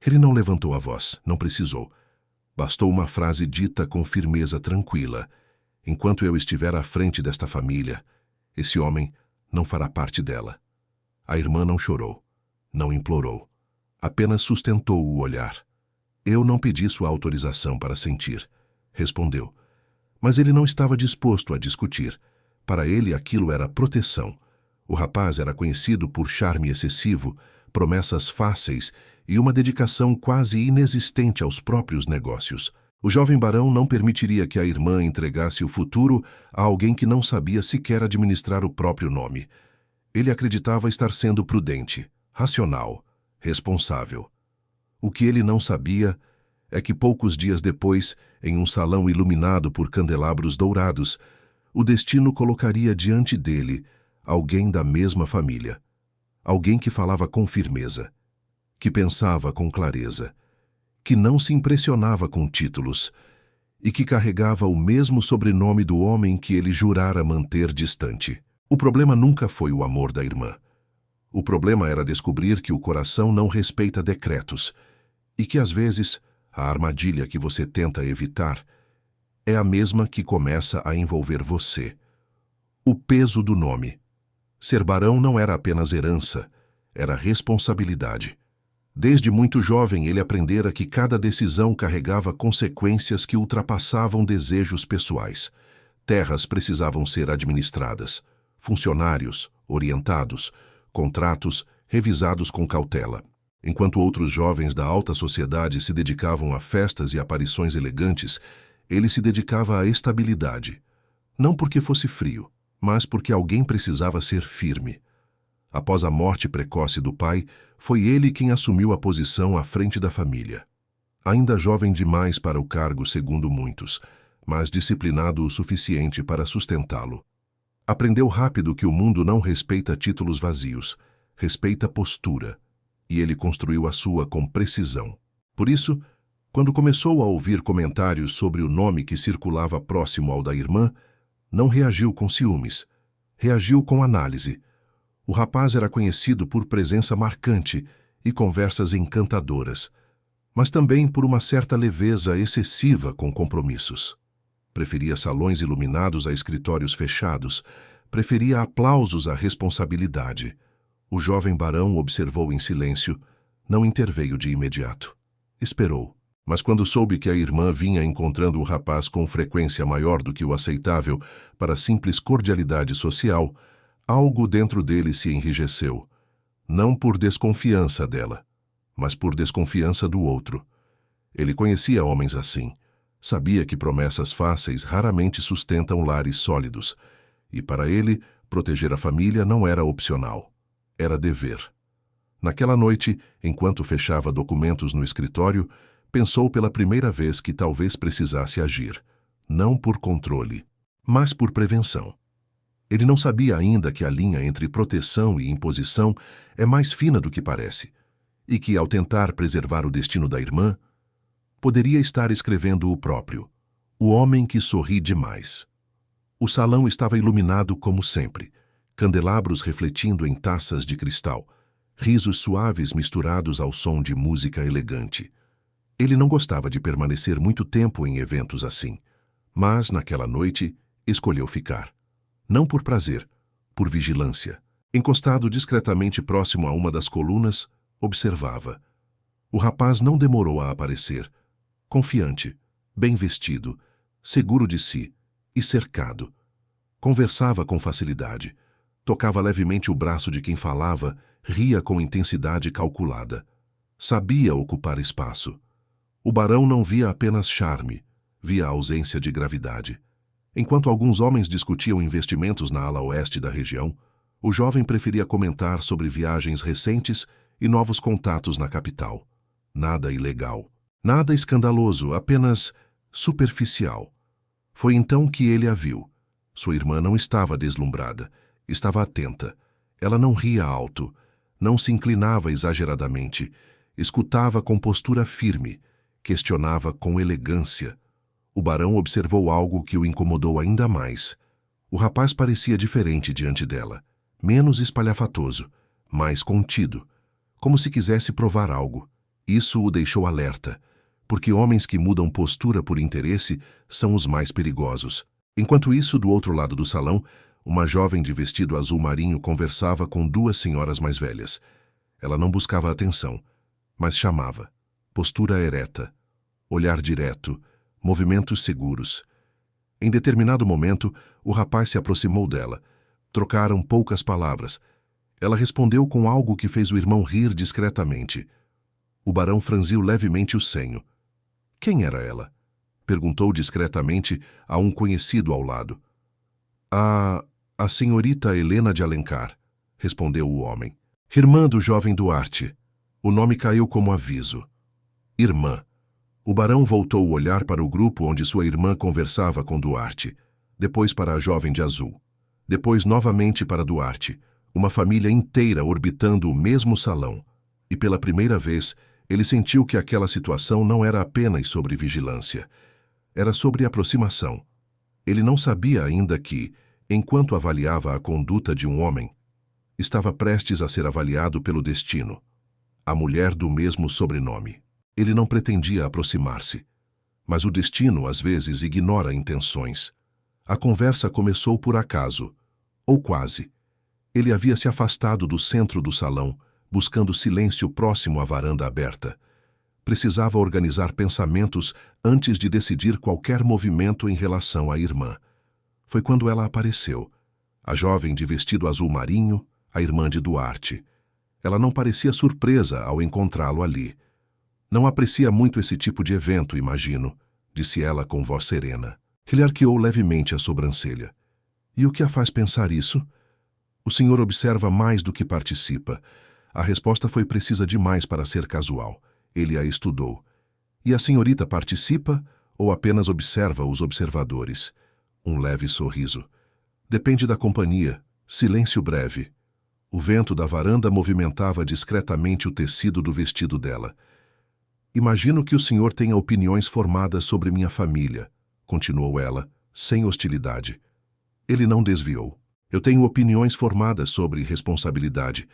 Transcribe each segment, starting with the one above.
Ele não levantou a voz, não precisou. Bastou uma frase dita com firmeza tranquila. Enquanto eu estiver à frente desta família, esse homem não fará parte dela. A irmã não chorou, não implorou. Apenas sustentou o olhar. Eu não pedi sua autorização para sentir, respondeu. Mas ele não estava disposto a discutir. Para ele aquilo era proteção. O rapaz era conhecido por charme excessivo, promessas fáceis e uma dedicação quase inexistente aos próprios negócios. O jovem barão não permitiria que a irmã entregasse o futuro a alguém que não sabia sequer administrar o próprio nome. Ele acreditava estar sendo prudente, racional, responsável. O que ele não sabia é que poucos dias depois, em um salão iluminado por candelabros dourados, o destino colocaria diante dele alguém da mesma família. Alguém que falava com firmeza, que pensava com clareza, que não se impressionava com títulos e que carregava o mesmo sobrenome do homem que ele jurara manter distante. O problema nunca foi o amor da irmã. O problema era descobrir que o coração não respeita decretos e que, às vezes, a armadilha que você tenta evitar é a mesma que começa a envolver você. O peso do nome. Ser barão não era apenas herança, era responsabilidade. Desde muito jovem ele aprendera que cada decisão carregava consequências que ultrapassavam desejos pessoais. Terras precisavam ser administradas, funcionários orientados, contratos revisados com cautela. Enquanto outros jovens da alta sociedade se dedicavam a festas e aparições elegantes, ele se dedicava à estabilidade. Não porque fosse frio, mas porque alguém precisava ser firme. Após a morte precoce do pai, foi ele quem assumiu a posição à frente da família. Ainda jovem demais para o cargo, segundo muitos, mas disciplinado o suficiente para sustentá-lo. Aprendeu rápido que o mundo não respeita títulos vazios, respeita postura, e ele construiu a sua com precisão. Por isso, quando começou a ouvir comentários sobre o nome que circulava próximo ao da irmã, não reagiu com ciúmes, reagiu com análise. O rapaz era conhecido por presença marcante e conversas encantadoras, mas também por uma certa leveza excessiva com compromissos. Preferia salões iluminados a escritórios fechados, preferia aplausos à responsabilidade. O jovem barão observou em silêncio, não interveio de imediato. Esperou, mas quando soube que a irmã vinha encontrando o rapaz com frequência maior do que o aceitável para simples cordialidade social, algo dentro dele se enrijeceu, não por desconfiança dela, mas por desconfiança do outro. Ele conhecia homens assim, sabia que promessas fáceis raramente sustentam lares sólidos, e para ele, proteger a família não era opcional, era dever. Naquela noite, enquanto fechava documentos no escritório, pensou pela primeira vez que talvez precisasse agir, não por controle, mas por prevenção. Ele não sabia ainda que a linha entre proteção e imposição é mais fina do que parece, e que, ao tentar preservar o destino da irmã, poderia estar escrevendo o próprio, o homem que sorri demais. O salão estava iluminado como sempre, candelabros refletindo em taças de cristal, risos suaves misturados ao som de música elegante. Ele não gostava de permanecer muito tempo em eventos assim, mas, naquela noite, escolheu ficar. Não por prazer, por vigilância. Encostado discretamente próximo a uma das colunas, observava. O rapaz não demorou a aparecer. Confiante, bem vestido, seguro de si e cercado. Conversava com facilidade. Tocava levemente o braço de quem falava, ria com intensidade calculada. Sabia ocupar espaço. O barão não via apenas charme, via a ausência de gravidade. Enquanto alguns homens discutiam investimentos na ala oeste da região, o jovem preferia comentar sobre viagens recentes e novos contatos na capital. Nada ilegal, nada escandaloso, apenas superficial. Foi então que ele a viu. Sua irmã não estava deslumbrada, estava atenta. Ela não ria alto, não se inclinava exageradamente, escutava com postura firme, questionava com elegância. O barão observou algo que o incomodou ainda mais. O rapaz parecia diferente diante dela, menos espalhafatoso, mais contido, como se quisesse provar algo, Isso o deixou alerta, porque homens que mudam postura por interesse são os mais perigosos. Enquanto isso, do outro lado do salão, uma jovem de vestido azul marinho conversava com duas senhoras mais velhas. Ela não buscava atenção, mas chamava. Postura ereta, olhar direto, movimentos seguros. Em determinado momento, o rapaz se aproximou dela. Trocaram poucas palavras. Ela respondeu com algo que fez o irmão rir discretamente. O barão franziu levemente o senho. Quem era ela? Perguntou discretamente a um conhecido ao lado. A senhorita Helena de Alencar, respondeu o homem. Irmã do jovem Duarte. O nome caiu como aviso. Irmã. O barão voltou o olhar para o grupo onde sua irmã conversava com Duarte, depois para a jovem de azul, depois novamente para Duarte, uma família inteira orbitando o mesmo salão, e pela primeira vez ele sentiu que aquela situação não era apenas sobre vigilância, era sobre aproximação. Ele não sabia ainda que, enquanto avaliava a conduta de um homem, estava prestes a ser avaliado pelo destino, a mulher do mesmo sobrenome. Ele não pretendia aproximar-se, mas o destino às vezes ignora intenções. A conversa começou por acaso, ou quase. Ele havia se afastado do centro do salão, buscando silêncio próximo à varanda aberta. Precisava organizar pensamentos antes de decidir qualquer movimento em relação à irmã. Foi quando ela apareceu, a jovem de vestido azul marinho, a irmã de Duarte. Ela não parecia surpresa ao encontrá-lo ali. Não aprecia muito esse tipo de evento, imagino, disse ela com voz serena. Ele arqueou levemente a sobrancelha. E o que a faz pensar isso? O senhor observa mais do que participa. A resposta foi precisa demais para ser casual. Ele a estudou. E a senhorita participa ou apenas observa os observadores? Um leve sorriso. Depende da companhia. Silêncio breve. O vento da varanda movimentava discretamente o tecido do vestido dela. Imagino que o senhor tenha opiniões formadas sobre minha família, continuou ela, sem hostilidade. Ele não desviou. Eu tenho opiniões formadas sobre responsabilidade.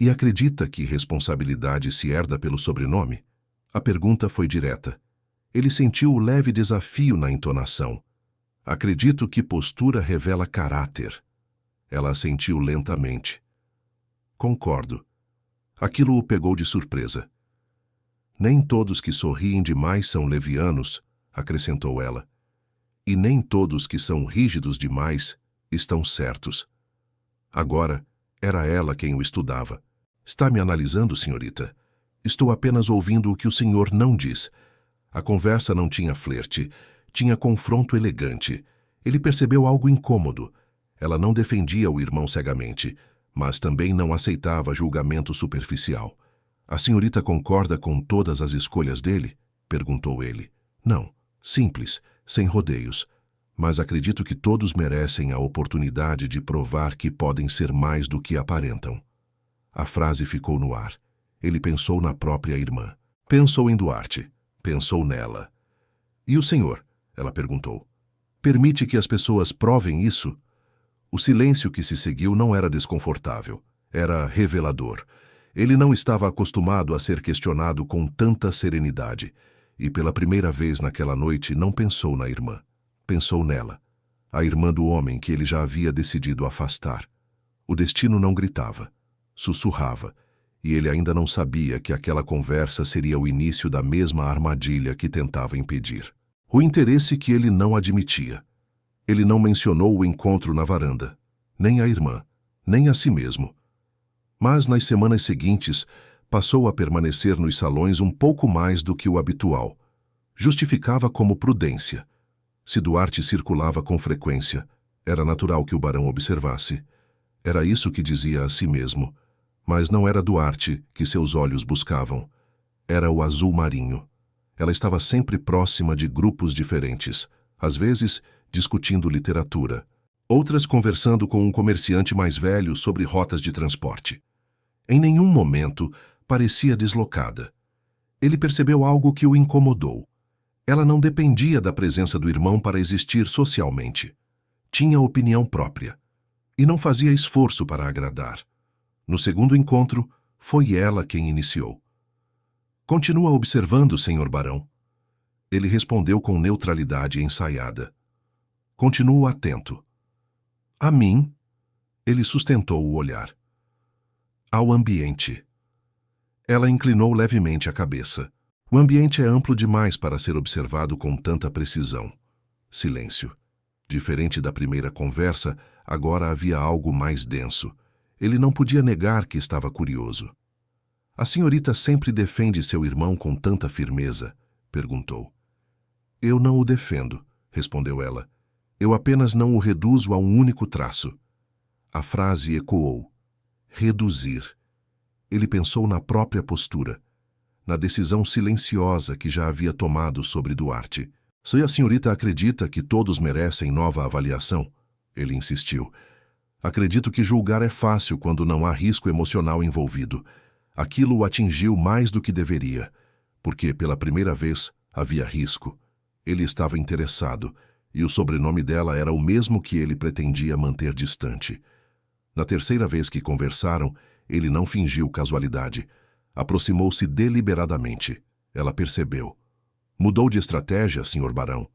E acredita que responsabilidade se herda pelo sobrenome? A pergunta foi direta. Ele sentiu o leve desafio na entonação. Acredito que postura revela caráter. Ela assentiu lentamente. Concordo. Aquilo o pegou de surpresa. Nem todos que sorriem demais são levianos, acrescentou ela. E nem todos que são rígidos demais estão certos. Agora, era ela quem o estudava. Está me analisando, senhorita? Estou apenas ouvindo o que o senhor não diz. A conversa não tinha flerte, tinha confronto elegante. Ele percebeu algo incômodo. Ela não defendia o irmão cegamente, mas também não aceitava julgamento superficial. A senhorita concorda com todas as escolhas dele? Perguntou ele. Não, simples, sem rodeios. Mas acredito que todos merecem a oportunidade de provar que podem ser mais do que aparentam. A frase ficou no ar. Ele pensou na própria irmã. Pensou em Duarte. Pensou nela. E o senhor? Ela perguntou. Permite que as pessoas provem isso? O silêncio que se seguiu não era desconfortável. Era revelador. Ele não estava acostumado a ser questionado com tanta serenidade, e pela primeira vez naquela noite não pensou na irmã. Pensou nela, a irmã do homem que ele já havia decidido afastar. O destino não gritava, sussurrava, e ele ainda não sabia que aquela conversa seria o início da mesma armadilha que tentava impedir. O interesse que ele não admitia. Ele não mencionou o encontro na varanda, nem a irmã, nem a si mesmo. Mas nas semanas seguintes, passou a permanecer nos salões um pouco mais do que o habitual. Justificava como prudência. Se Duarte circulava com frequência, era natural que o barão observasse. Era isso que dizia a si mesmo. Mas não era Duarte que seus olhos buscavam. Era o azul marinho. Ela estava sempre próxima de grupos diferentes, às vezes discutindo literatura, outras conversando com um comerciante mais velho sobre rotas de transporte. Em nenhum momento parecia deslocada. Ele percebeu algo que o incomodou. Ela não dependia da presença do irmão para existir socialmente. Tinha opinião própria. E não fazia esforço para agradar. No segundo encontro, foi ela quem iniciou. Continua observando, senhor barão. Ele respondeu com neutralidade ensaiada. Continuo atento. A mim? Ele sustentou o olhar. Ao ambiente. Ela inclinou levemente a cabeça. O ambiente é amplo demais para ser observado com tanta precisão. Silêncio. Diferente da primeira conversa, agora havia algo mais denso. Ele não podia negar que estava curioso. A senhorita sempre defende seu irmão com tanta firmeza? Perguntou. Eu não o defendo, respondeu ela. Eu apenas não o reduzo a um único traço. A frase ecoou. Reduzir. Ele pensou na própria postura, na decisão silenciosa que já havia tomado sobre Duarte. Se a senhorita acredita que todos merecem nova avaliação, ele insistiu. Acredito que julgar é fácil quando não há risco emocional envolvido. Aquilo o atingiu mais do que deveria, porque pela primeira vez havia risco. Ele estava interessado, e o sobrenome dela era o mesmo que ele pretendia manter distante. Na terceira vez que conversaram, ele não fingiu casualidade. Aproximou-se deliberadamente. Ela percebeu. Mudou de estratégia, senhor barão.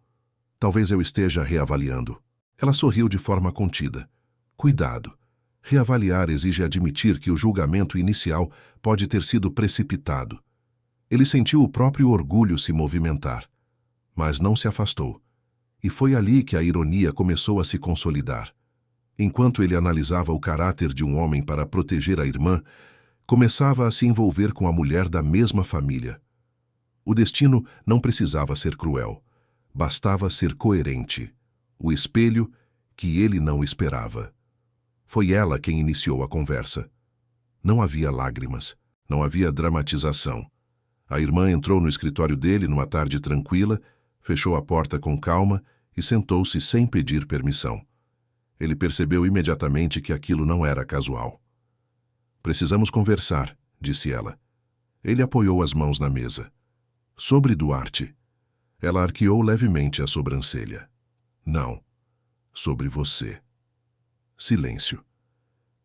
Talvez eu esteja reavaliando. Ela sorriu de forma contida. Cuidado. Reavaliar exige admitir que o julgamento inicial pode ter sido precipitado. Ele sentiu o próprio orgulho se movimentar, mas não se afastou. E foi ali que a ironia começou a se consolidar. Enquanto ele analisava o caráter de um homem para proteger a irmã, começava a se envolver com a mulher da mesma família. O destino não precisava ser cruel. Bastava ser coerente. O espelho que ele não esperava. Foi ela quem iniciou a conversa. Não havia lágrimas, não havia dramatização. A irmã entrou no escritório dele numa tarde tranquila, fechou a porta com calma e sentou-se sem pedir permissão. Ele percebeu imediatamente que aquilo não era casual. Precisamos conversar, disse ela. Ele apoiou as mãos na mesa. Sobre Duarte. Ela arqueou levemente a sobrancelha. Não. Sobre você. Silêncio.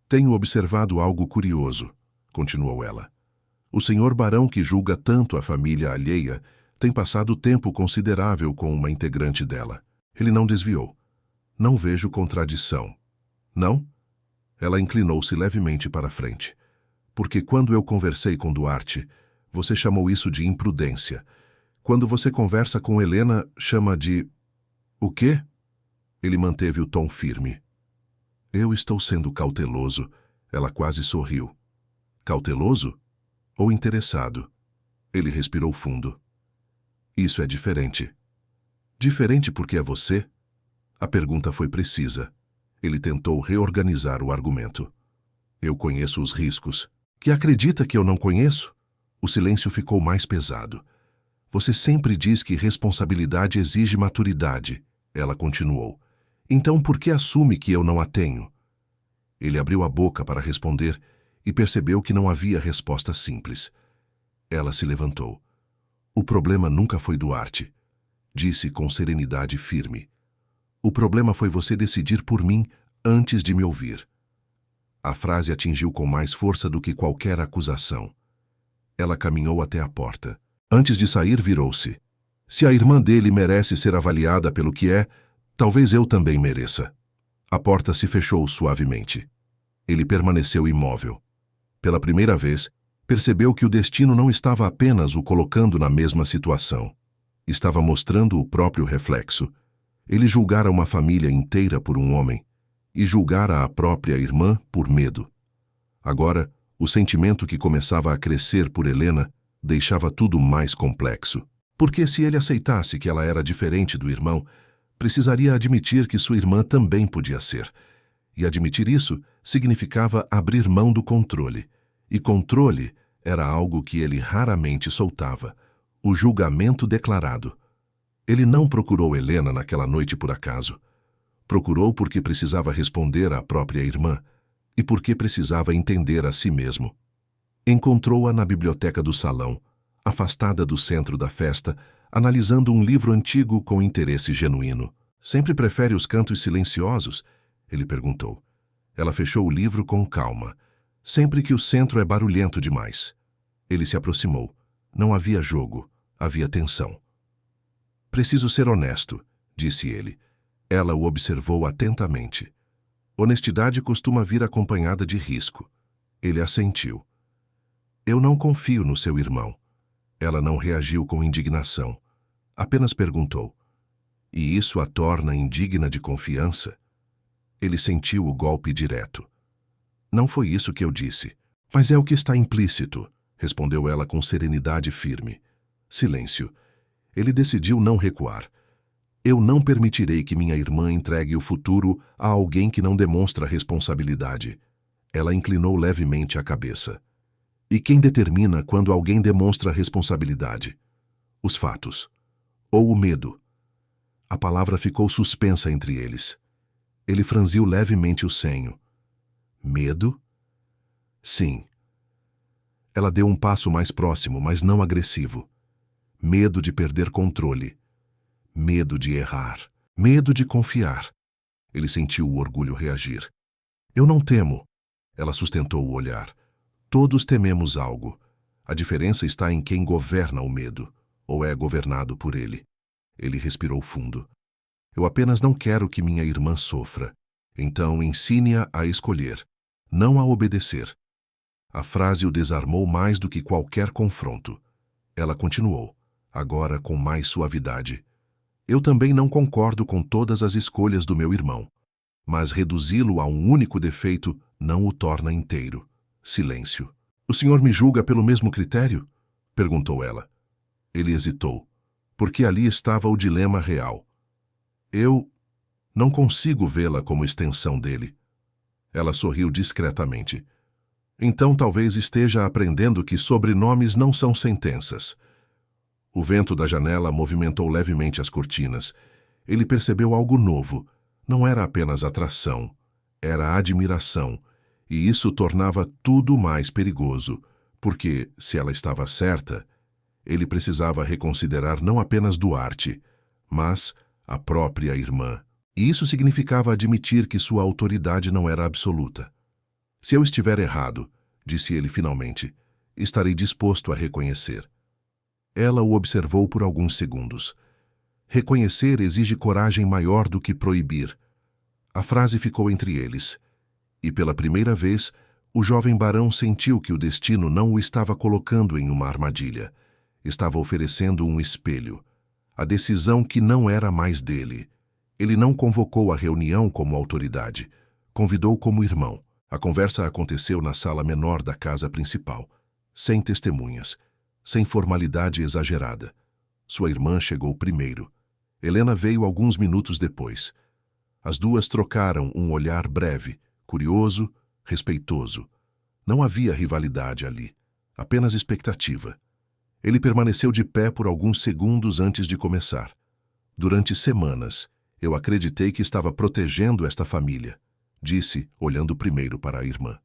Tenho observado algo curioso, continuou ela. O senhor barão que julga tanto a família alheia tem passado tempo considerável com uma integrante dela. Ele não desviou. Não vejo contradição. Não? Ela inclinou-se levemente para a frente. Porque quando eu conversei com Duarte, você chamou isso de imprudência. Quando você conversa com Helena, chama de... O quê? Ele manteve o tom firme. Eu estou sendo cauteloso. Ela quase sorriu. Cauteloso? Ou interessado? Ele respirou fundo. Isso é diferente. Diferente porque é você? A pergunta foi precisa. Ele tentou reorganizar o argumento. Eu conheço os riscos. Que acredita que eu não conheço? O silêncio ficou mais pesado. Você sempre diz que responsabilidade exige maturidade, ela continuou. Então por que assume que eu não a tenho? Ele abriu a boca para responder e percebeu que não havia resposta simples. Ela se levantou. O problema nunca foi Duarte, disse com serenidade firme. O problema foi você decidir por mim antes de me ouvir. A frase atingiu com mais força do que qualquer acusação. Ela caminhou até a porta. Antes de sair, virou-se. Se a irmã dele merece ser avaliada pelo que é, talvez eu também mereça. A porta se fechou suavemente. Ele permaneceu imóvel. Pela primeira vez, percebeu que o destino não estava apenas o colocando na mesma situação. Estava mostrando o próprio reflexo. Ele julgara uma família inteira por um homem e julgara a própria irmã por medo. Agora, o sentimento que começava a crescer por Helena deixava tudo mais complexo. Porque se ele aceitasse que ela era diferente do irmão, precisaria admitir que sua irmã também podia ser. E admitir isso significava abrir mão do controle. E controle era algo que ele raramente soltava. O julgamento declarado. Ele não procurou Helena naquela noite por acaso. Procurou porque precisava responder à própria irmã e porque precisava entender a si mesmo. Encontrou-a na biblioteca do salão, afastada do centro da festa, analisando um livro antigo com interesse genuíno. Sempre prefere os cantos silenciosos? Ele perguntou. Ela fechou o livro com calma. Sempre que o centro é barulhento demais. Ele se aproximou. Não havia jogo, havia tensão. Preciso ser honesto, disse ele. Ela o observou atentamente. Honestidade costuma vir acompanhada de risco. Ele assentiu. Eu não confio no seu irmão. Ela não reagiu com indignação. Apenas perguntou. E isso a torna indigna de confiança? Ele sentiu o golpe direto. Não foi isso que eu disse. Mas é o que está implícito, respondeu ela com serenidade firme. Silêncio. Ele decidiu não recuar. Eu não permitirei que minha irmã entregue o futuro a alguém que não demonstra responsabilidade. Ela inclinou levemente a cabeça. E quem determina quando alguém demonstra responsabilidade? Os fatos. Ou o medo? A palavra ficou suspensa entre eles. Ele franziu levemente o senho. Medo? Sim. Ela deu um passo mais próximo, mas não agressivo. Medo de perder controle. Medo de errar. Medo de confiar. Ele sentiu o orgulho reagir. Eu não temo. Ela sustentou o olhar. Todos tememos algo. A diferença está em quem governa o medo, ou é governado por ele. Ele respirou fundo. Eu apenas não quero que minha irmã sofra. Então ensine-a a escolher, não a obedecer. A frase o desarmou mais do que qualquer confronto. Ela continuou, agora com mais suavidade. Eu também não concordo com todas as escolhas do meu irmão, mas reduzi-lo a um único defeito não o torna inteiro. Silêncio. O senhor me julga pelo mesmo critério? Perguntou ela. Ele hesitou, porque ali estava o dilema real. Eu não consigo vê-la como extensão dele. Ela sorriu discretamente. Então talvez esteja aprendendo que sobrenomes não são sentenças. O vento da janela movimentou levemente as cortinas. Ele percebeu algo novo. Não era apenas atração, era admiração. E isso tornava tudo mais perigoso, porque, se ela estava certa, ele precisava reconsiderar não apenas Duarte, mas a própria irmã. E isso significava admitir que sua autoridade não era absoluta. Se eu estiver errado, disse ele finalmente, estarei disposto a reconhecer. Ela o observou por alguns segundos. Reconhecer exige coragem maior do que proibir. A frase ficou entre eles. E pela primeira vez, o jovem barão sentiu que o destino não o estava colocando em uma armadilha. Estava oferecendo um espelho. A decisão que não era mais dele. Ele não convocou a reunião como autoridade. Convidou como irmão. A conversa aconteceu na sala menor da casa principal. Sem testemunhas. Sem formalidade exagerada. Sua irmã chegou primeiro. Helena veio alguns minutos depois. As duas trocaram um olhar breve, curioso, respeitoso. Não havia rivalidade ali, apenas expectativa. Ele permaneceu de pé por alguns segundos antes de começar. Durante semanas, eu acreditei que estava protegendo esta família, disse, olhando primeiro para a irmã.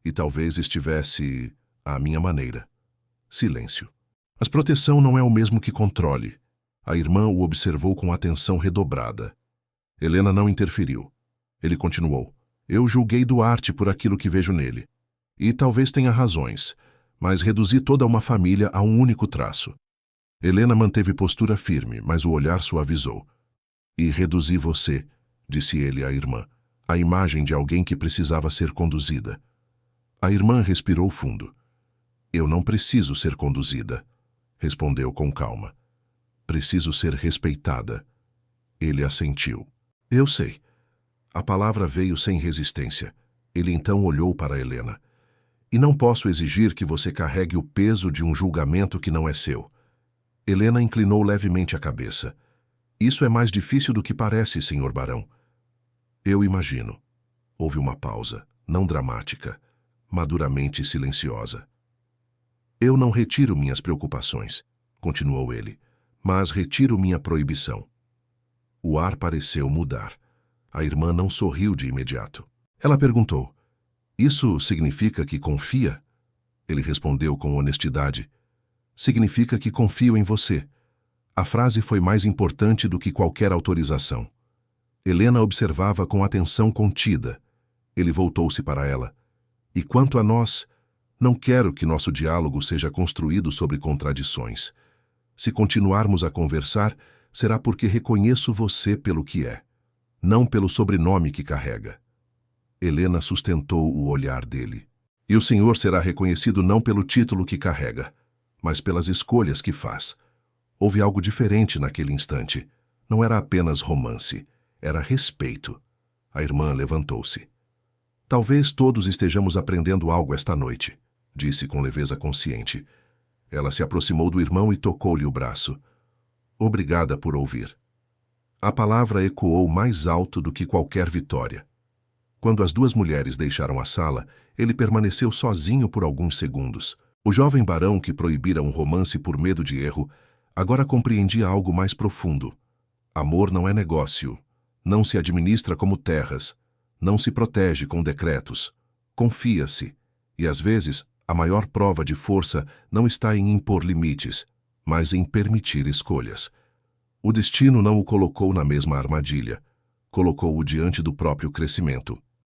E talvez estivesse à minha maneira. Silêncio. Mas proteção não é o mesmo que controle. A irmã o observou com atenção redobrada. Helena não interferiu. Ele continuou. Eu julguei Duarte por aquilo que vejo nele. E talvez tenha razões, mas reduzi toda uma família a um único traço. Helena manteve postura firme, mas o olhar suavizou. E reduzi você, disse ele à irmã, à imagem de alguém que precisava ser conduzida. A irmã respirou fundo. Eu não preciso ser conduzida, respondeu com calma. Preciso ser respeitada. Ele assentiu. Eu sei. A palavra veio sem resistência. Ele então olhou para Helena. E não posso exigir que você carregue o peso de um julgamento que não é seu. Helena inclinou levemente a cabeça. Isso é mais difícil do que parece, senhor barão. Eu imagino. Houve uma pausa, não dramática, maduramente silenciosa. Eu não retiro minhas preocupações, continuou ele, mas retiro minha proibição. O ar pareceu mudar. A irmã não sorriu de imediato. Ela perguntou, isso significa que confia? Ele respondeu com honestidade. Significa que confio em você. A frase foi mais importante do que qualquer autorização. Helena observava com atenção contida. Ele voltou-se para ela. E quanto a nós, Não quero que nosso diálogo seja construído sobre contradições. Se continuarmos a conversar, será porque reconheço você pelo que é, não pelo sobrenome que carrega. Helena sustentou o olhar dele. E o senhor será reconhecido não pelo título que carrega, mas pelas escolhas que faz. Houve algo diferente naquele instante. Não era apenas romance, era respeito. A irmã levantou-se. Talvez todos estejamos aprendendo algo esta noite, disse com leveza consciente. Ela se aproximou do irmão e tocou-lhe o braço. Obrigada por ouvir. A palavra ecoou mais alto do que qualquer vitória. Quando as duas mulheres deixaram a sala, ele permaneceu sozinho por alguns segundos. O jovem barão que proibira um romance por medo de erro, agora compreendia algo mais profundo. Amor não é negócio. Não se administra como terras. Não se protege com decretos. Confia-se. E às vezes, a maior prova de força não está em impor limites, mas em permitir escolhas. O destino não o colocou na mesma armadilha. Colocou-o diante do próprio crescimento.